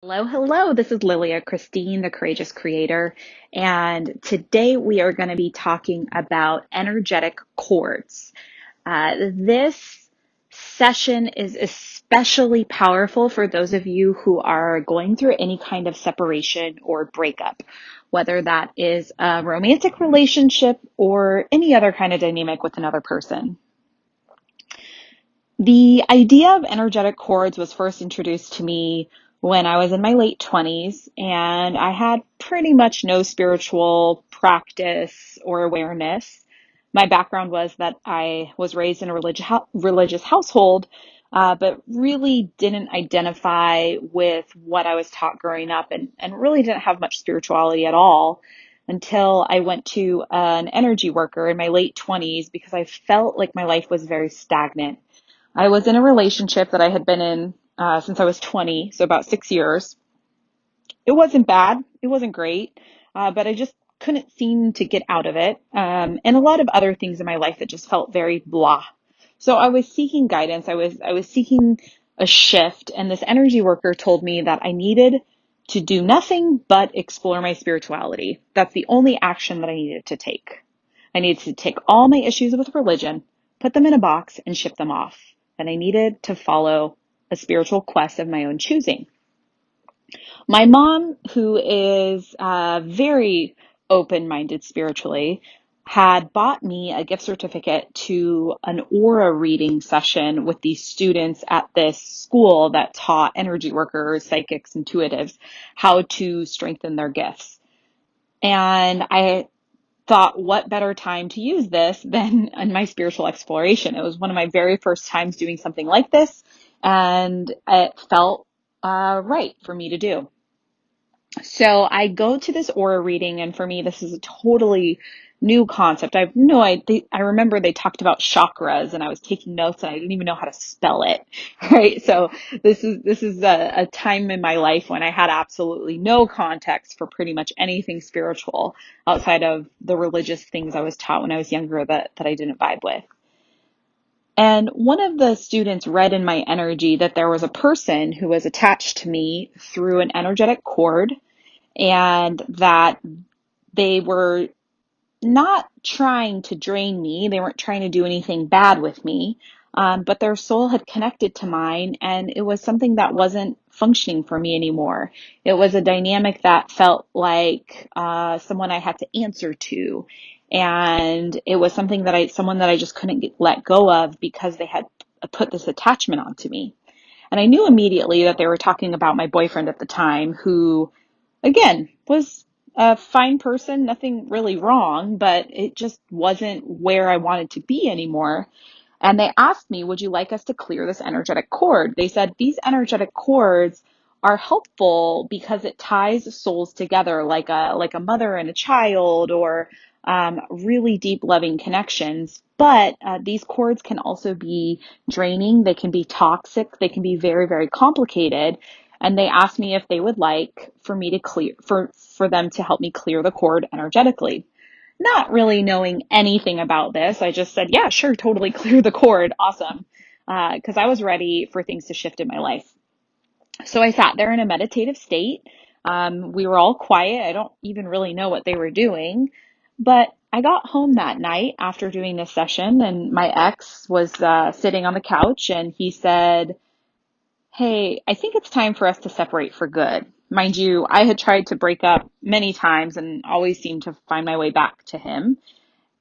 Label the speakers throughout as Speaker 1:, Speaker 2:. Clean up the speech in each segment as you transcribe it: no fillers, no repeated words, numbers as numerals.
Speaker 1: Hello, hello. This is Lilia Christine, the Courageous Creator. And today we are going to be talking about energetic cords. This session is especially powerful for those of you who are going through any kind of separation or breakup, whether that is a romantic relationship or any other kind of dynamic with another person. The idea of energetic cords was first introduced to me when I was in my late 20s, and I had pretty much no spiritual practice or awareness. My background was that I was raised in a religious household, but really didn't identify with what I was taught growing up, and really didn't have much spirituality at all until I went to an energy worker in my late 20s because I felt like my life was very stagnant. I was in a relationship that I had been in since I was 20, so about 6 years. It wasn't bad. It wasn't great, but I just couldn't seem to get out of it. And a lot of other things in my life that just felt very blah. So I was seeking guidance. I was seeking a shift, and this energy worker told me that I needed to do nothing but explore my spirituality. That's the only action that I needed to take. I needed to take all my issues with religion, put them in a box, and ship them off. And I needed to follow a spiritual quest of my own choosing. My mom, who is very open-minded spiritually, had bought me a gift certificate to an aura reading session with these students at this school that taught energy workers, psychics, intuitives how to strengthen their gifts. And I thought, what better time to use this than in my spiritual exploration? It was one of my very first times doing something like this, and it felt right for me to do. So I go to this aura reading, and for me, this is a totally new concept. I have no idea. I remember they talked about chakras, and I was taking notes, and I didn't even know how to spell it. Right. So this is a time in my life when I had absolutely no context for pretty much anything spiritual outside of the religious things I was taught when I was younger that I didn't vibe with. And one of the students read in my energy that there was a person who was attached to me through an energetic cord, and that they were not trying to drain me. They weren't trying to do anything bad with me. But their soul had connected to mine, and it was something that wasn't functioning for me anymore. It was a dynamic that felt like someone I had to answer to. And it was someone that I just couldn't let go of because they had put this attachment onto me. And I knew immediately that they were talking about my boyfriend at the time, who again, was a fine person, nothing really wrong, but it just wasn't where I wanted to be anymore. And they asked me, would you like us to clear this energetic cord? They said these energetic cords are helpful because it ties souls together like a mother and a child, or really deep loving connections. But these cords can also be draining. They can be toxic. They can be very, very complicated. And they asked me if they would like for me to for them to help me clear the cord energetically. Not really knowing anything about this, I just said, yeah, sure, totally clear the cord. Awesome. Because I was ready for things to shift in my life. So I sat there in a meditative state. We were all quiet. I don't even really know what they were doing. But I got home that night after doing this session, and my ex was sitting on the couch, and he said, hey, I think it's time for us to separate for good. Mind you, I had tried to break up many times and always seemed to find my way back to him.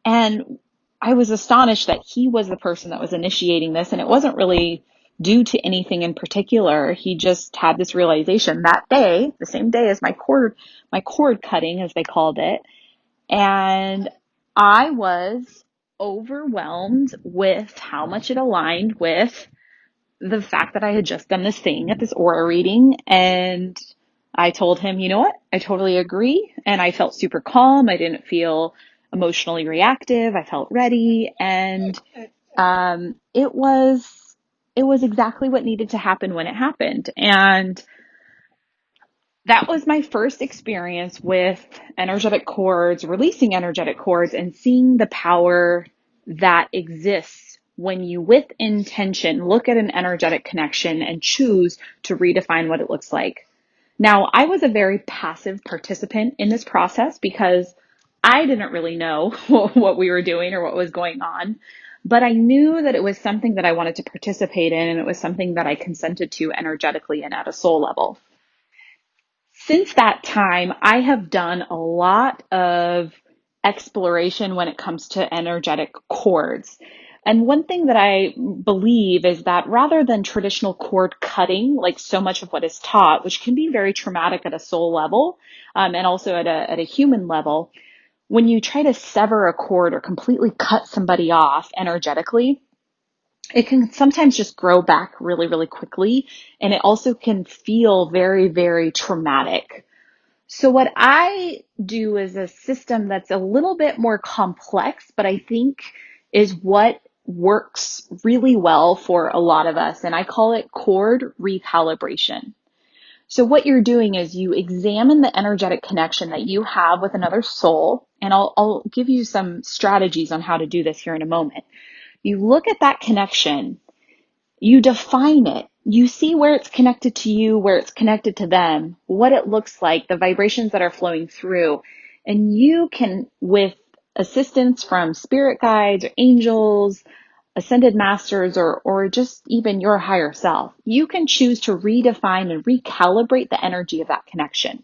Speaker 1: And I was astonished that he was the person that was initiating this, and it wasn't really due to anything in particular. He just had this realization that day, the same day as my cord cutting, as they called it. And I was overwhelmed with how much it aligned with the fact that I had just done this thing at this aura reading, and I told him, you know what? I totally agree. And I felt super calm. I didn't feel emotionally reactive. I felt ready. And it was exactly what needed to happen when it happened. And that was my first experience with energetic cords, releasing energetic cords, and seeing the power that exists when you, with intention, look at an energetic connection and choose to redefine what it looks like. Now, I was a very passive participant in this process because I didn't really know what we were doing or what was going on, but I knew that it was something that I wanted to participate in, and it was something that I consented to energetically and at a soul level. Since that time, I have done a lot of exploration when it comes to energetic cords. And one thing that I believe is that rather than traditional cord cutting, like so much of what is taught, which can be very traumatic at a soul level, and also at a human level, when you try to sever a cord or completely cut somebody off energetically, it can sometimes just grow back really, really quickly. And it also can feel very, very traumatic. So what I do is a system that's a little bit more complex, but I think is what works really well for a lot of us. And I call it cord recalibration. So what you're doing is you examine the energetic connection that you have with another soul. And I'll give you some strategies on how to do this here in a moment. You look at that connection, you define it. You see where it's connected to you, where it's connected to them, what it looks like, the vibrations that are flowing through. And you can, with assistance from spirit guides or angels, ascended masters, or just even your higher self, you can choose to redefine and recalibrate the energy of that connection.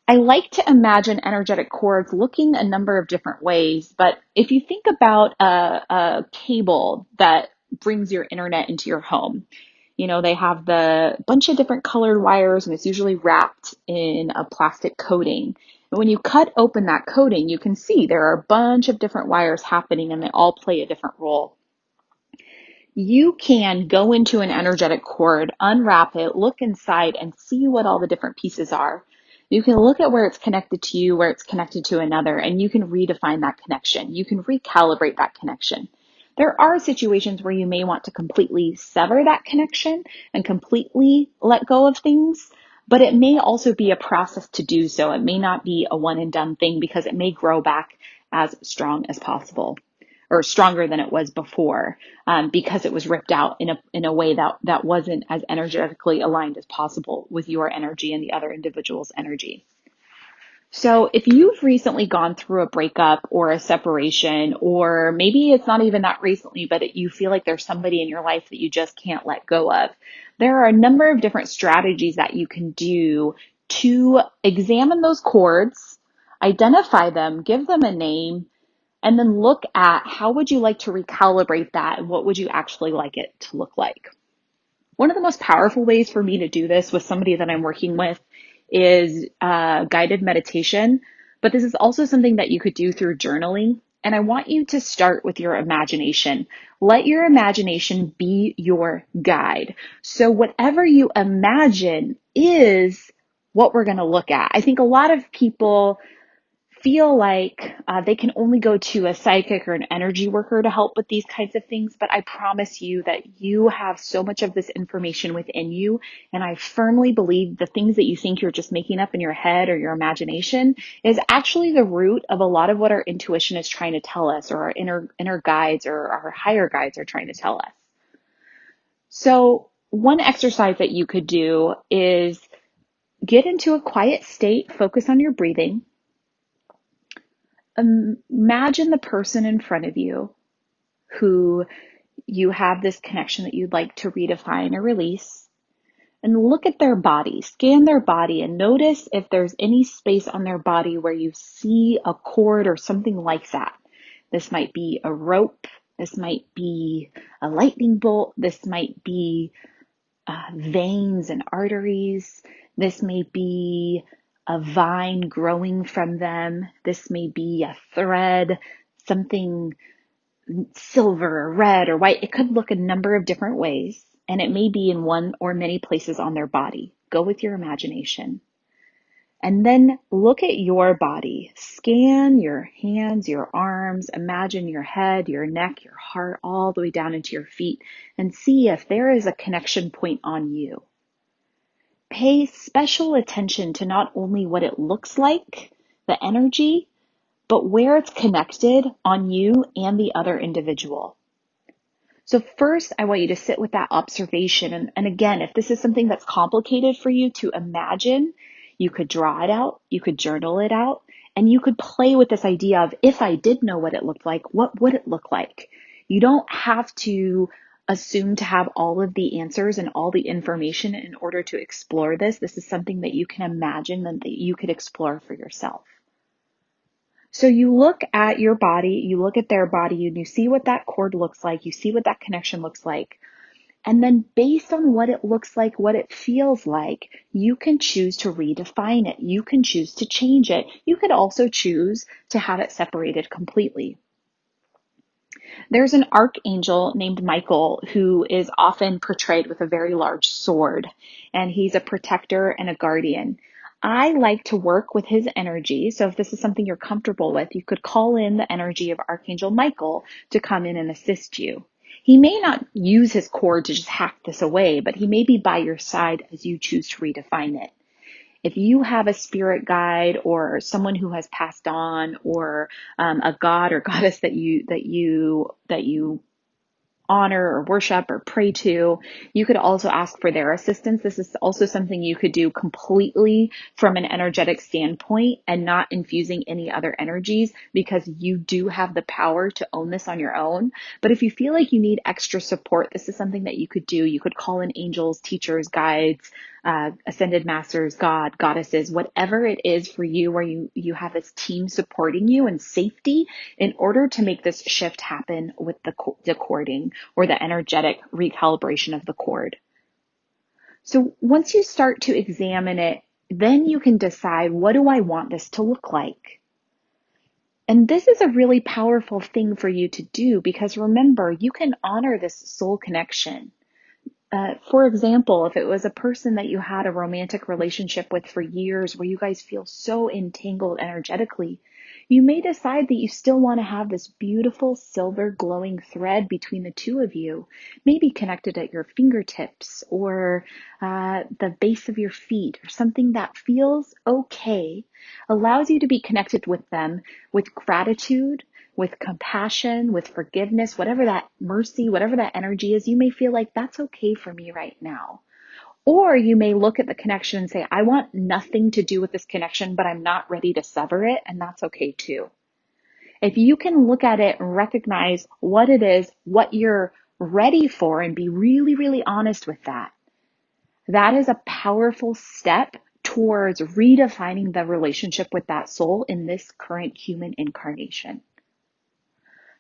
Speaker 1: I like to imagine energetic cords looking a number of different ways, but if you think about a cable that brings your internet into your home, they have the bunch of different colored wires, and it's usually wrapped in a plastic coating. And when you cut open that coating, you can see there are a bunch of different wires happening, and they all play a different role. You can go into an energetic cord, unwrap it, look inside, and see what all the different pieces are. You can look at where it's connected to you, where it's connected to another, and you can redefine that connection. You can recalibrate that connection. There are situations where you may want to completely sever that connection and completely let go of things, but it may also be a process to do so. It may not be a one and done thing because it may grow back as strong as possible, or stronger than it was before, because it was ripped out in a way that wasn't as energetically aligned as possible with your energy and the other individual's energy. So if you've recently gone through a breakup or a separation, or maybe it's not even that recently, but you feel like there's somebody in your life that you just can't let go of, there are a number of different strategies that you can do to examine those cords, identify them, give them a name, and then look at how would you like to recalibrate that, and what would you actually like it to look like. One of the most powerful ways for me to do this with somebody that I'm working with is guided meditation, but this is also something that you could do through journaling. And I want you to start with your imagination. Let your imagination be your guide. So whatever you imagine is what we're going to look at. I think a lot of people feel like they can only go to a psychic or an energy worker to help with these kinds of things. But I promise you that you have so much of this information within you. And I firmly believe the things that you think you're just making up in your head or your imagination is actually the root of a lot of what our intuition is trying to tell us, or our inner guides or our higher guides are trying to tell us. So one exercise that you could do is get into a quiet state, focus on your breathing. Imagine the person in front of you who you have this connection that you'd like to redefine or release, and look at their body, scan their body, and notice if there's any space on their body where you see a cord or something like that. This might be a rope. This might be a lightning bolt. This might be veins and arteries. This may be a vine growing from them. This may be a thread, something silver or red or white. It could look a number of different ways, and it may be in one or many places on their body. Go with your imagination. And then look at your body. Scan your hands, your arms, imagine your head, your neck, your heart, all the way down into your feet, and see if there is a connection point on you. Pay special attention to not only what it looks like, the energy, but where it's connected on you and the other individual. So first, I want you to sit with that observation. And again, if this is something that's complicated for you to imagine, you could draw it out, you could journal it out, and you could play with this idea of, if I did know what it looked like, what would it look like? You don't have to assume to have all of the answers and all the information in order to explore this. This is something that you can imagine and that you could explore for yourself. So you look at your body, you look at their body, and you see what that cord looks like, you see what that connection looks like. And then based on what it looks like, what it feels like, you can choose to redefine it. You can choose to change it. You could also choose to have it separated completely. There's an archangel named Michael who is often portrayed with a very large sword, and he's a protector and a guardian. I like to work with his energy. So if this is something you're comfortable with, you could call in the energy of Archangel Michael to come in and assist you. He may not use his cord to just hack this away, but he may be by your side as you choose to redefine it. If you have a spirit guide or someone who has passed on, or a god or goddess that you honor or worship or pray to, you could also ask for their assistance. This is also something you could do completely from an energetic standpoint and not infusing any other energies, because you do have the power to own this on your own. But if you feel like you need extra support, this is something that you could do. You could call in angels, teachers, guides, ascended masters, God, goddesses, whatever it is for you, where you have this team supporting you in safety in order to make this shift happen with the cording or the energetic recalibration of the cord. So once you start to examine it, then you can decide, what do I want this to look like? And this is a really powerful thing for you to do, because remember, you can honor this soul connection. For example, if it was a person that you had a romantic relationship with for years, where you guys feel so entangled energetically, you may decide that you still want to have this beautiful silver glowing thread between the two of you, maybe connected at your fingertips or the base of your feet, or something that feels okay, allows you to be connected with them with gratitude, with compassion, with forgiveness, whatever that mercy, whatever that energy is. You may feel like, that's okay for me right now. Or you may look at the connection and say, I want nothing to do with this connection, but I'm not ready to sever it. And that's okay too. If you can look at it and recognize what it is, what you're ready for, and be really, really honest with that, that is a powerful step towards redefining the relationship with that soul in this current human incarnation.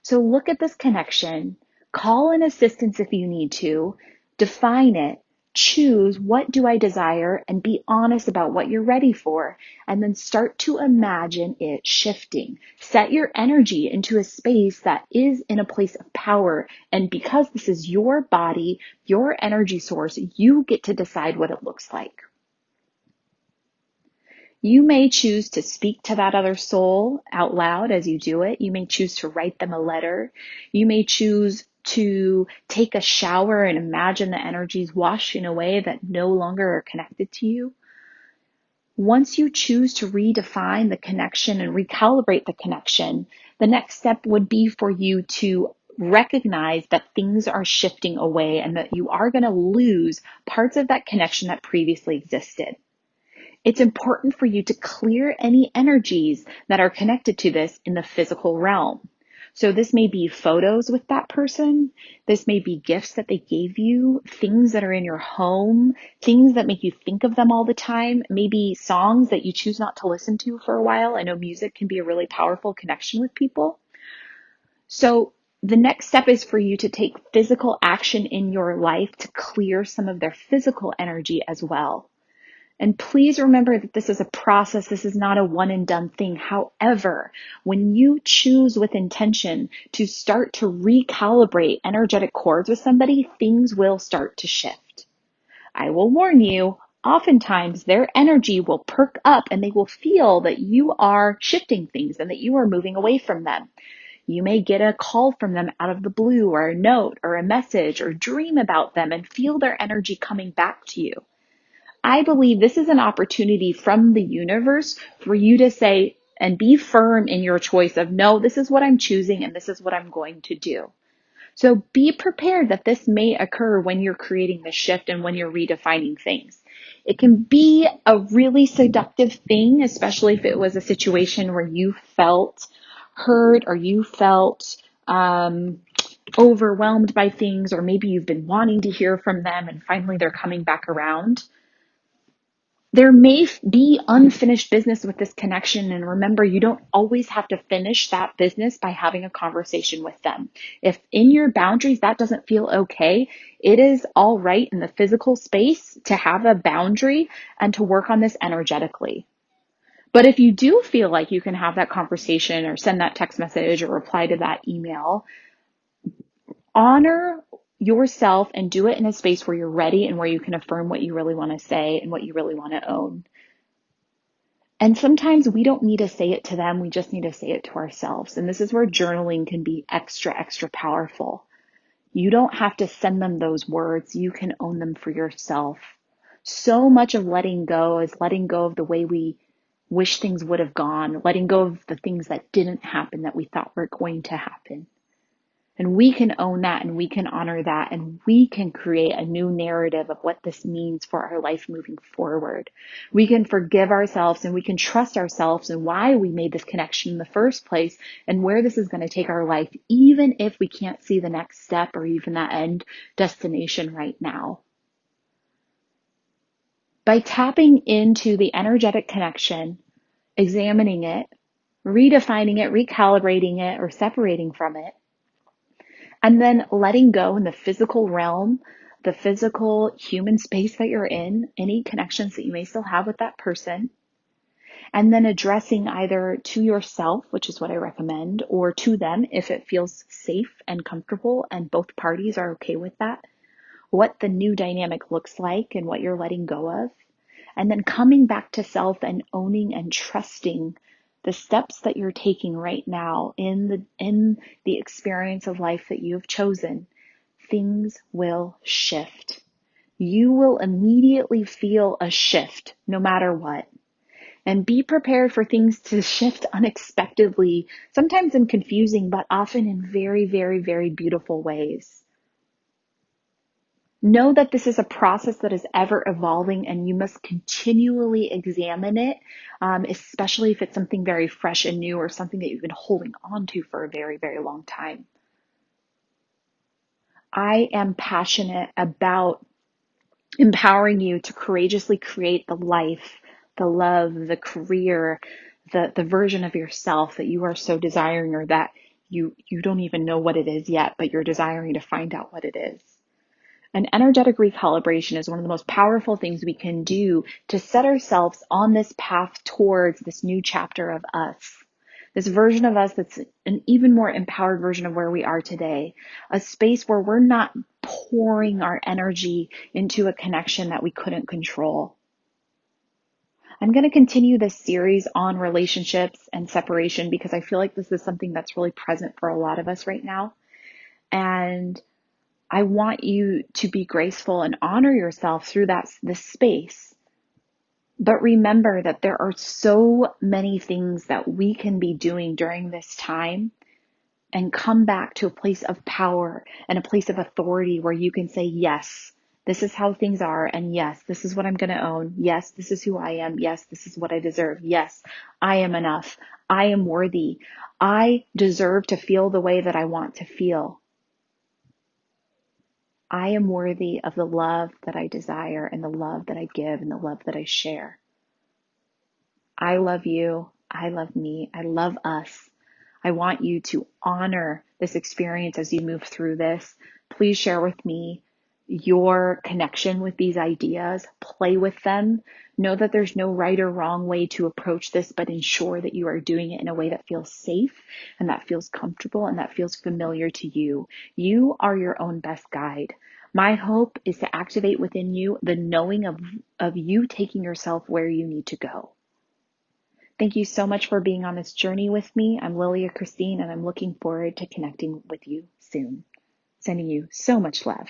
Speaker 1: So look at this connection, call in assistance if you need to, define it, choose what do I desire, and be honest about what you're ready for, and then start to imagine it shifting. Set your energy into a space that is in a place of power, and because this is your body, your energy source, you get to decide what it looks like. You may choose to speak to that other soul out loud as you do it. You may choose to write them a letter. You may choose to take a shower and imagine the energies washing away that no longer are connected to you. Once you choose to redefine the connection and recalibrate the connection, the next step would be for you to recognize that things are shifting away and that you are going to lose parts of that connection that previously existed. It's important for you to clear any energies that are connected to this in the physical realm. So this may be photos with that person. This may be gifts that they gave you, things that are in your home, things that make you think of them all the time, maybe songs that you choose not to listen to for a while. I know music can be a really powerful connection with people. So the next step is for you to take physical action in your life to clear some of their physical energy as well. And please remember that this is a process. This is not a one and done thing. However, when you choose with intention to start to recalibrate energetic cords with somebody, things will start to shift. I will warn you, oftentimes their energy will perk up and they will feel that you are shifting things and that you are moving away from them. You may get a call from them out of the blue, or a note or a message, or dream about them and feel their energy coming back to you. I believe this is an opportunity from the universe for you to say and be firm in your choice of, no, this is what I'm choosing and this is what I'm going to do. So be prepared that this may occur when you're creating the shift and when you're redefining things. It can be a really seductive thing, especially if it was a situation where you felt hurt or you felt overwhelmed by things, or maybe you've been wanting to hear from them and finally they're coming back around. There may be unfinished business with this connection. And remember, you don't always have to finish that business by having a conversation with them. If in your boundaries that doesn't feel okay, it is all right in the physical space to have a boundary and to work on this energetically. But if you do feel like you can have that conversation or send that text message or reply to that email, honor yourself and do it in a space where you're ready and where you can affirm what you really want to say and what you really want to own. And sometimes we don't need to say it to them. We just need to say it to ourselves. And this is where journaling can be extra, extra powerful. You don't have to send them those words. You can own them for yourself. So much of letting go is letting go of the way we wish things would have gone, letting go of the things that didn't happen that we thought were going to happen. And we can own that and we can honor that and we can create a new narrative of what this means for our life moving forward. We can forgive ourselves and we can trust ourselves and why we made this connection in the first place and where this is going to take our life, even if we can't see the next step or even that end destination right now. By tapping into the energetic connection, examining it, redefining it, recalibrating it, or separating from it, and then letting go in the physical realm, the physical human space that you're in, any connections that you may still have with that person. And then addressing either to yourself, which is what I recommend, or to them if it feels safe and comfortable and both parties are okay with that, what the new dynamic looks like and what you're letting go of. And then coming back to self and owning and trusting the steps that you're taking right now in the experience of life that you have chosen. Things will shift. You will immediately feel a shift no matter what. And be prepared for things to shift unexpectedly, sometimes in confusing, but often in very, very, very beautiful ways. Know that this is a process that is ever evolving and you must continually examine it, especially if it's something very fresh and new or something that you've been holding on to for a very, very long time. I am passionate about empowering you to courageously create the life, the love, the career, the version of yourself that you are so desiring or that you don't even know what it is yet, but you're desiring to find out what it is. An energetic recalibration is one of the most powerful things we can do to set ourselves on this path towards this new chapter of us. This version of us that's an even more empowered version of where we are today. A space where we're not pouring our energy into a connection that we couldn't control. I'm going to continue this series on relationships and separation because I feel like this is something that's really present for a lot of us right now. And I want you to be graceful and honor yourself through this space. But remember that there are so many things that we can be doing during this time and come back to a place of power and a place of authority where you can say, yes, this is how things are. And yes, this is what I'm going to own. Yes, this is who I am. Yes, this is what I deserve. Yes, I am enough. I am worthy. I deserve to feel the way that I want to feel. I am worthy of the love that I desire and the love that I give and the love that I share. I love you. I love me. I love us. I want you to honor this experience as you move through this. Please share with me your connection with these ideas. Play with them. Know that there's no right or wrong way to approach this, but ensure that you are doing it in a way that feels safe and that feels comfortable and that feels familiar to you. You are your own best guide. My hope is to activate within you the knowing of you taking yourself where you need to go. Thank you so much for being on this journey with me. I'm Lelia Christine, and I'm looking forward to connecting with you soon. Sending you so much love.